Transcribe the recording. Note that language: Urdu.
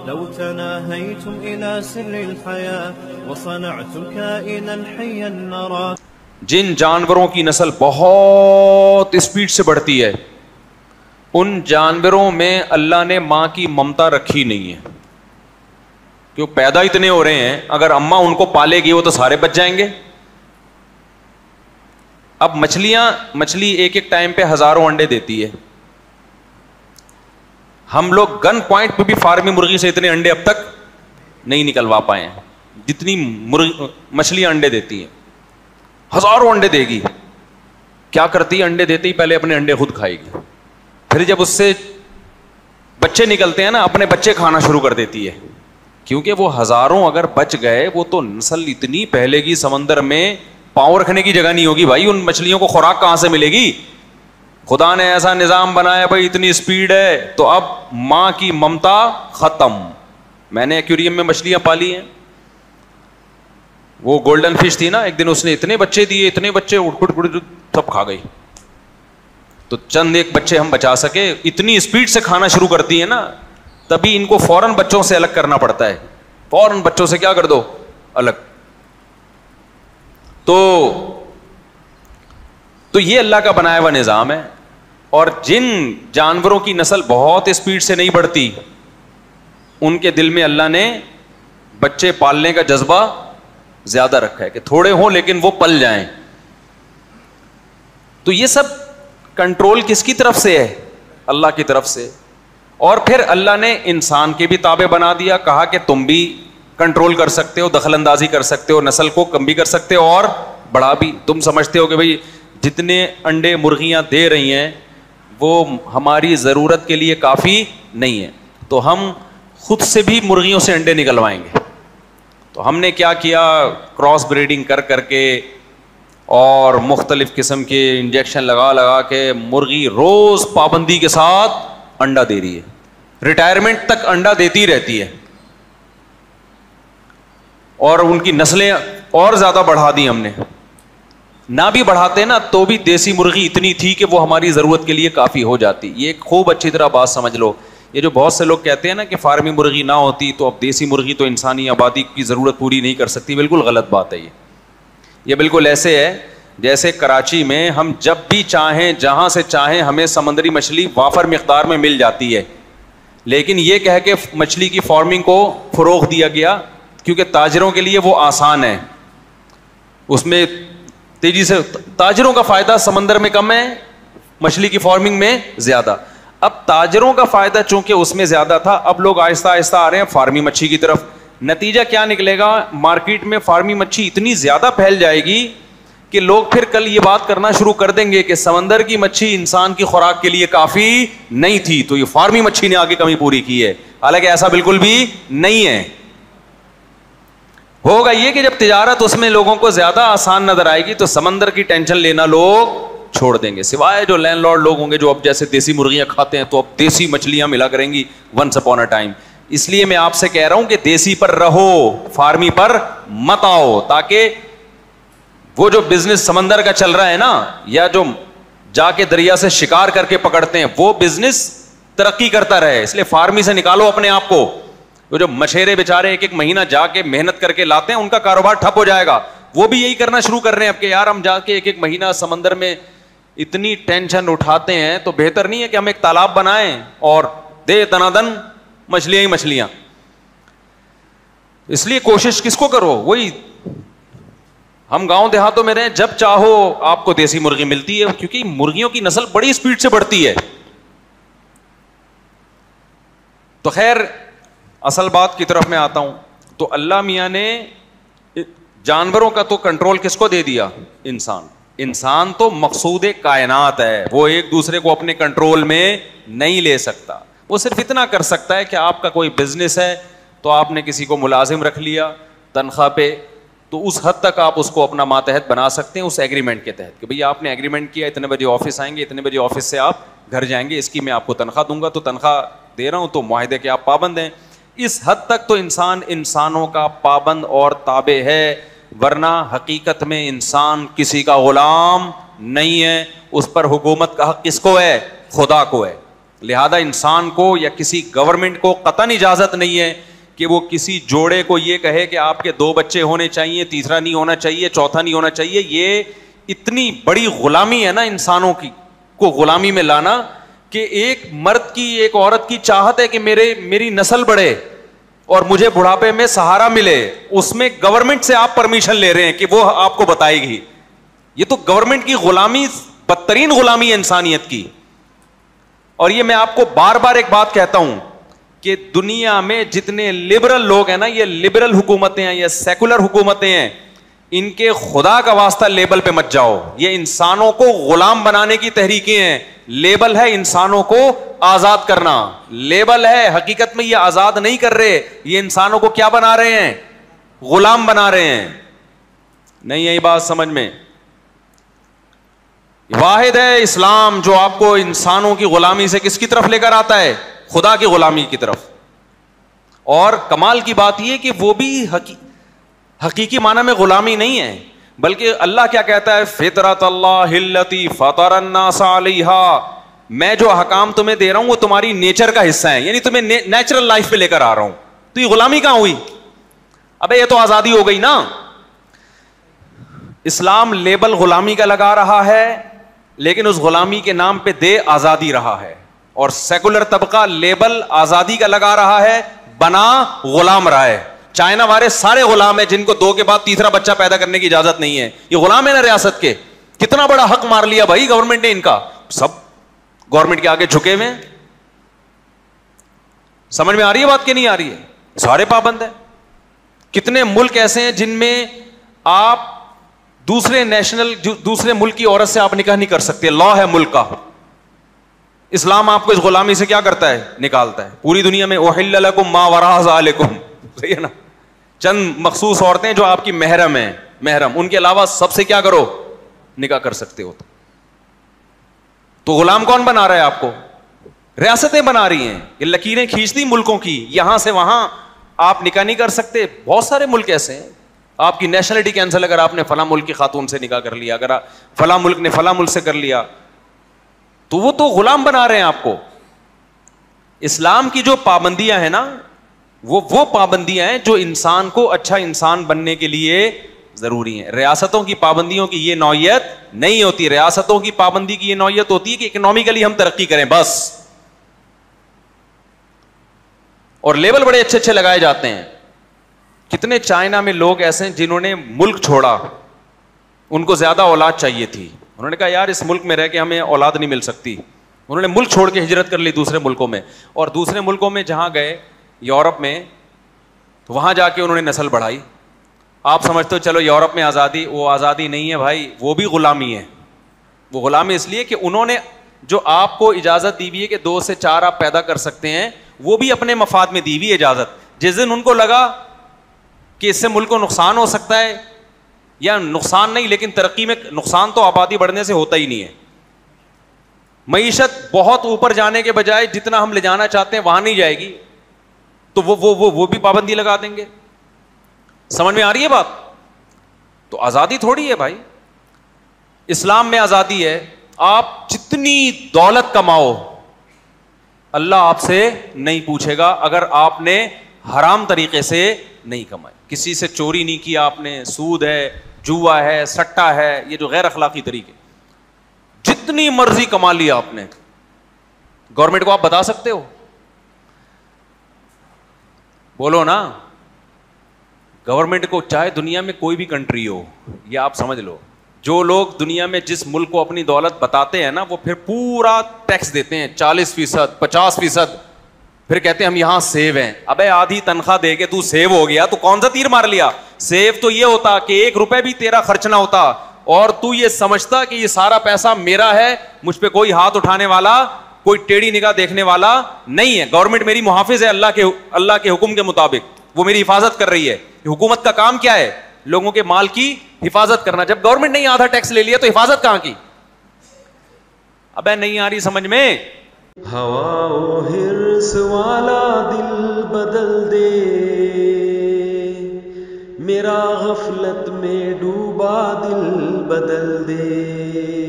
لو تناهيتم إلى سر الحياة وصنعتم كائنا حيا نرى. جن جانوروں کی نسل بہت اسپیڈ سے بڑھتی ہے ان جانوروں میں اللہ نے ماں کی ممتا رکھی نہیں ہے, کیوں پیدا اتنے ہو رہے ہیں, اگر اماں ان کو پالے گی وہ تو سارے بچ جائیں گے. اب مچھلی ایک ایک ٹائم پہ ہزاروں انڈے دیتی ہے. ہم لوگ گن پوائنٹ پہ بھی فارمی مرغی سے اتنے انڈے اب تک نہیں نکلوا پائے ہیں جتنی مچھلیاں انڈے دیتی ہیں. ہزاروں انڈے دے گی, کیا کرتی ہے, انڈے دیتے ہی پہلے اپنے انڈے خود کھائے گی, پھر جب اس سے بچے نکلتے ہیں نا اپنے بچے کھانا شروع کر دیتی ہے, کیونکہ وہ ہزاروں اگر بچ گئے وہ تو نسل اتنی پھیلے گی سمندر میں پاؤں رکھنے کی جگہ نہیں ہوگی بھائی. ان مچھلیوں کو خوراک کہاں سے ملے گی؟ خدا نے ایسا نظام بنایا بھائی اتنی اسپیڈ ہے تو اب ماں کی ممتا ختم. میں نے ایکویریم میں مچھلیاں پالی ہیں, وہ گولڈن فش تھی نا, ایک دن اس نے اتنے بچے دیے, اتنے بچے سب کھا گئی. تو چند ایک بچے ہم بچا سکے, اتنی اسپیڈ سے کھانا شروع کرتی ہے نا تبھی ان کو فوراً بچوں سے الگ کرنا پڑتا ہے, فوراً بچوں سے کیا کر دو, الگ. تو یہ اللہ کا بنایا ہوا نظام ہے. اور جن جانوروں کی نسل بہت اسپیڈ سے نہیں بڑھتی ان کے دل میں اللہ نے بچے پالنے کا جذبہ زیادہ رکھا ہے کہ تھوڑے ہوں لیکن وہ پل جائیں. تو یہ سب کنٹرول کس کی طرف سے ہے؟ اللہ کی طرف سے. اور پھر اللہ نے انسان کے بھی تابع بنا دیا, کہا کہ تم بھی کنٹرول کر سکتے ہو, دخل اندازی کر سکتے ہو, نسل کو کم بھی کر سکتے ہو اور بڑھا بھی. تم سمجھتے ہو کہ بھئی جتنے انڈے مرغیاں دے رہی ہیں وہ ہماری ضرورت کے لیے کافی نہیں ہے, تو ہم خود سے بھی مرغیوں سے انڈے نکلوائیں گے. تو ہم نے کیا کیا, کراس بریڈنگ کر کے اور مختلف قسم کے انجیکشن لگا کے مرغی روز پابندی کے ساتھ انڈا دے رہی ہے, ریٹائرمنٹ تک انڈا دیتی رہتی ہے, اور ان کی نسلیں اور زیادہ بڑھا دی ہم نے. نہ بھی بڑھاتے نا تو بھی دیسی مرغی اتنی تھی کہ وہ ہماری ضرورت کے لیے کافی ہو جاتی. یہ خوب اچھی طرح بات سمجھ لو. یہ جو بہت سے لوگ کہتے ہیں نا کہ فارمی مرغی نہ ہوتی تو اب دیسی مرغی تو انسانی آبادی کی ضرورت پوری نہیں کر سکتی, بالکل غلط بات ہے. یہ بالکل ایسے ہے جیسے کراچی میں ہم جب بھی چاہیں جہاں سے چاہیں ہمیں سمندری مچھلی وافر مقدار میں مل جاتی ہے, لیکن یہ کہہ کے مچھلی کی فارمنگ کو فروغ دیا گیا کیونکہ تاجروں کے لیے وہ آسان ہے, اس میں تیزی سے تاجروں کا فائدہ سمندر میں کم ہے, مچھلی کی فارمنگ میں زیادہ. اب تاجروں کا فائدہ چونکہ اس میں زیادہ تھا, اب لوگ آہستہ آہستہ آ رہے ہیں فارمی مچھلی کی طرف. نتیجہ کیا نکلے گا, مارکیٹ میں فارمی مچھلی اتنی زیادہ پھیل جائے گی کہ لوگ پھر کل یہ بات کرنا شروع کر دیں گے کہ سمندر کی مچھلی انسان کی خوراک کے لیے کافی نہیں تھی تو یہ فارمی مچھلی نے آگے کمی پوری کی ہے. حالانکہ ایسا بالکل بھی نہیں ہے. ہوگا یہ کہ جب تجارت اس میں لوگوں کو زیادہ آسان نظر آئے گی تو سمندر کی ٹینشن لینا لوگ چھوڑ دیں گے, سوائے جو لینڈ لارڈ لوگ ہوں گے جو اب جیسے دیسی مرغیاں کھاتے ہیں تو اب دیسی مچھلیاں ملا کریں گی ونس اپون اے ٹائم. اس لیے میں آپ سے کہہ رہا ہوں کہ دیسی پر رہو, فارمی پر مت آؤ, تاکہ وہ جو بزنس سمندر کا چل رہا ہے نا یا جو جا کے دریا سے شکار کر کے پکڑتے ہیں وہ بزنس ترقی کرتا رہے. اس لیے فارمی سے نکالو اپنے آپ کو. وہ جو مچھیرے بیچارے ایک ایک مہینہ جا کے محنت کر کے لاتے ہیں ان کا کاروبار ٹھپ ہو جائے گا. وہ بھی یہی کرنا شروع کر رہے ہیں اب کہ یار ہم جا کے ایک ایک مہینہ سمندر میں اتنی ٹینشن اٹھاتے ہیں تو بہتر نہیں ہے کہ ہم ایک تالاب بنائیں اور دے دنادن مچھلیاں ہی مچھلیاں. اس لیے کوشش کس کو کرو, وہی ہم گاؤں دیہاتوں میں رہیں, جب چاہو آپ کو دیسی مرغی ملتی ہے کیونکہ مرغیوں کی نسل بڑی اسپیڈ سے بڑھتی ہے. تو خیر اصل بات کی طرف میں آتا ہوں. تو اللہ میاں نے جانوروں کا تو کنٹرول کس کو دے دیا, انسان تو مقصود کائنات ہے, وہ ایک دوسرے کو اپنے کنٹرول میں نہیں لے سکتا. وہ صرف اتنا کر سکتا ہے کہ آپ کا کوئی بزنس ہے تو آپ نے کسی کو ملازم رکھ لیا تنخواہ پہ, تو اس حد تک آپ اس کو اپنا ماتحت بنا سکتے ہیں اس ایگریمنٹ کے تحت کہ بھئی آپ نے ایگریمنٹ کیا اتنے بجے آفس آئیں گے, اتنے بجے آفس سے آپ گھر جائیں گے, اس کی میں آپ کو تنخواہ دوں گا, تو تنخواہ دے رہا ہوں تو معاہدے کے آپ پابند ہیں. اس حد تک تو انسانوں کا پابند اور تابع ہے, ورنہ حقیقت میں انسان کسی کا غلام نہیں ہے. اس پر حکومت کا حق کس کو ہے, خدا کو ہے. لہذا انسان کو یا کسی گورنمنٹ کو قطعاً اجازت نہیں ہے کہ وہ کسی جوڑے کو یہ کہے کہ آپ کے 2 بچے ہونے چاہیے, تیسرا نہیں ہونا چاہیے, چوتھا نہیں ہونا چاہیے. یہ اتنی بڑی غلامی ہے نا انسانوں کی کو غلامی میں لانا, کہ ایک مرد کی ایک عورت کی چاہت ہے کہ میری نسل بڑھے اور مجھے بڑھاپے میں سہارا ملے, اس میں گورنمنٹ سے آپ پرمیشن لے رہے ہیں کہ وہ آپ کو بتائے گی. یہ تو گورنمنٹ کی غلامی, بدترین غلامی ہے انسانیت کی. اور یہ میں آپ کو بار بار ایک بات کہتا ہوں کہ دنیا میں جتنے لبرل لوگ ہیں نا, یہ لبرل حکومتیں ہیں, یہ سیکولر حکومتیں ہیں, ان کے خدا کا واسطہ لیبل پہ مت جاؤ. یہ انسانوں کو غلام بنانے کی تحریکیں ہیں. لیبل ہے انسانوں کو آزاد کرنا, لیبل ہے, حقیقت میں یہ آزاد نہیں کر رہے, یہ انسانوں کو کیا بنا رہے ہیں, غلام بنا رہے ہیں. نہیں یہی بات سمجھ میں. واحد ہے اسلام جو آپ کو انسانوں کی غلامی سے کس کی طرف لے کر آتا ہے, خدا کی غلامی کی طرف. اور کمال کی بات یہ کہ وہ بھی حقیقی معنی میں غلامی نہیں ہے, بلکہ اللہ کیا کہتا ہے, فطرت اللہ التی فطر الناس علیہا, میں جو احکام تمہیں دے رہا ہوں وہ تمہاری نیچر کا حصہ ہے, یعنی تمہیں نیچرل لائف پہ لے کر آ رہا ہوں. تو یہ غلامی کہاں ہوئی؟ ابے یہ تو آزادی ہو گئی نا. اسلام لیبل غلامی کا لگا رہا ہے, لیکن اس غلامی کے نام پہ دے آزادی رہا ہے. اور سیکولر طبقہ لیبل آزادی کا لگا رہا ہے, بنا غلام رہا ہے. چائنا والے سارے غلام ہیں جن کو 2 کے بعد تیسرا بچہ پیدا کرنے کی اجازت نہیں ہے. یہ غلام ہے نا ریاست کے. کتنا بڑا حق مار لیا بھائی گورنمنٹ نے ان کا. سب گورنمنٹ کے آگے جھکے ہوئے. سمجھ میں آ رہی ہے بات کہ نہیں آ رہی ہے؟ سارے پابند ہیں. کتنے ملک ایسے ہیں جن میں آپ دوسرے ملک کی عورت سے آپ نکاح نہیں کر سکتے, لا ہے ملک کا. اسلام آپ کو اس غلامی سے کیا کرتا ہے, نکالتا ہے. پوری دنیا میں احل لکم ما وراء ذالکم, صحیح ہے نا, چند مخصوص عورتیں جو آپ کی محرم ہیں, محرم, ان کے علاوہ سب سے کیا کرو, نکاح کر سکتے ہو. تو غلام کون بنا رہا ہے آپ کو؟ ریاستیں بنا رہی ہیں, یہ لکیریں کھینچتی ملکوں کی, یہاں سے وہاں آپ نکاح نہیں کر سکتے. بہت سارے ملک ایسے ہیں. آپ کی نیشنلٹی کینسل اگر آپ نے فلاں ملک کی خاتون سے نکاح کر لیا, اگر فلاں ملک نے فلاں ملک سے کر لیا, تو وہ تو غلام بنا رہے ہیں آپ کو. اسلام کی جو پابندیاں ہیں نا, وہ پابندیاں ہیں جو انسان کو اچھا انسان بننے کے لیے ضروری ہیں. ریاستوں کی پابندیوں کی یہ نوعیت نہیں ہوتی. ریاستوں کی پابندی کی یہ نوعیت ہوتی ہے کہ اکنامکلی ہم ترقی کریں بس. اور لیبل بڑے اچھے اچھے لگائے جاتے ہیں. کتنے چائنا میں لوگ ایسے ہیں جنہوں نے ملک چھوڑا, ان کو زیادہ اولاد چاہیے تھی. انہوں نے کہا یار اس ملک میں رہ کے ہمیں اولاد نہیں مل سکتی. انہوں نے ملک چھوڑ کے ہجرت کر لی دوسرے ملکوں میں, اور دوسرے ملکوں میں جہاں گئے یورپ میں, تو وہاں جا کے انہوں نے نسل بڑھائی. آپ سمجھتے ہو چلو یورپ میں آزادی, وہ آزادی نہیں ہے بھائی, وہ بھی غلامی ہے. وہ غلامی اس لیے کہ انہوں نے جو آپ کو اجازت دی ہوئی ہے کہ 2 سے 4 آپ پیدا کر سکتے ہیں, وہ بھی اپنے مفاد میں دی ہوئی اجازت. جس دن ان کو لگا کہ اس سے ملک کو نقصان ہو سکتا ہے, یا نقصان نہیں لیکن ترقی میں نقصان تو آبادی بڑھنے سے ہوتا ہی نہیں ہے. معیشت بہت اوپر جانے کے بجائے جتنا ہم لے جانا چاہتے ہیں وہاں نہیں جائے گی, تو وہ بھی پابندی لگا دیں گے. سمجھ میں آ رہی ہے بات؟ تو آزادی تھوڑی ہے بھائی. اسلام میں آزادی ہے. آپ جتنی دولت کماؤ اللہ آپ سے نہیں پوچھے گا اگر آپ نے حرام طریقے سے نہیں کمائی. کسی سے چوری نہیں کیا آپ نے, سود ہے, جوا ہے, سٹا ہے, یہ جو غیر اخلاقی طریقے, جتنی مرضی کما لیا آپ نے, گورنمنٹ کو آپ بتا سکتے ہو؟ بولو نا. گورنمنٹ کو چاہے دنیا میں کوئی بھی کنٹری ہو, یہ آپ سمجھ لو, جو لوگ دنیا میں جس ملک کو اپنی دولت بتاتے ہیں نا, وہ پھر پورا ٹیکس دیتے ہیں 40%, 50%, پھر کہتے ہیں ہم یہاں سیو ہیں. ابے آدھی تنخواہ دے کے تو سیو ہو گیا, تو کون سا تیر مار لیا؟ سیو تو یہ ہوتا کہ 1 روپے بھی تیرا خرچ نہ ہوتا, اور تو یہ سمجھتا کہ یہ سارا پیسہ میرا ہے, مجھ پہ کوئی ہاتھ اٹھانے والا, کوئی ٹیڑھی نگاہ دیکھنے والا نہیں ہے. گورنمنٹ میری محافظ ہے اللہ کے حکم کے مطابق, وہ میری حفاظت کر رہی ہے. حکومت کا کام کیا ہے؟ لوگوں کے مال کی حفاظت کرنا. جب گورنمنٹ نے آدھا ٹیکس لے لیا تو حفاظت کہاں کی؟ ابے نہیں آ رہی سمجھ میں؟ ہوا و حرص والا دل بدل دے, میرا غفلت میں ڈوبا دل بدل دے.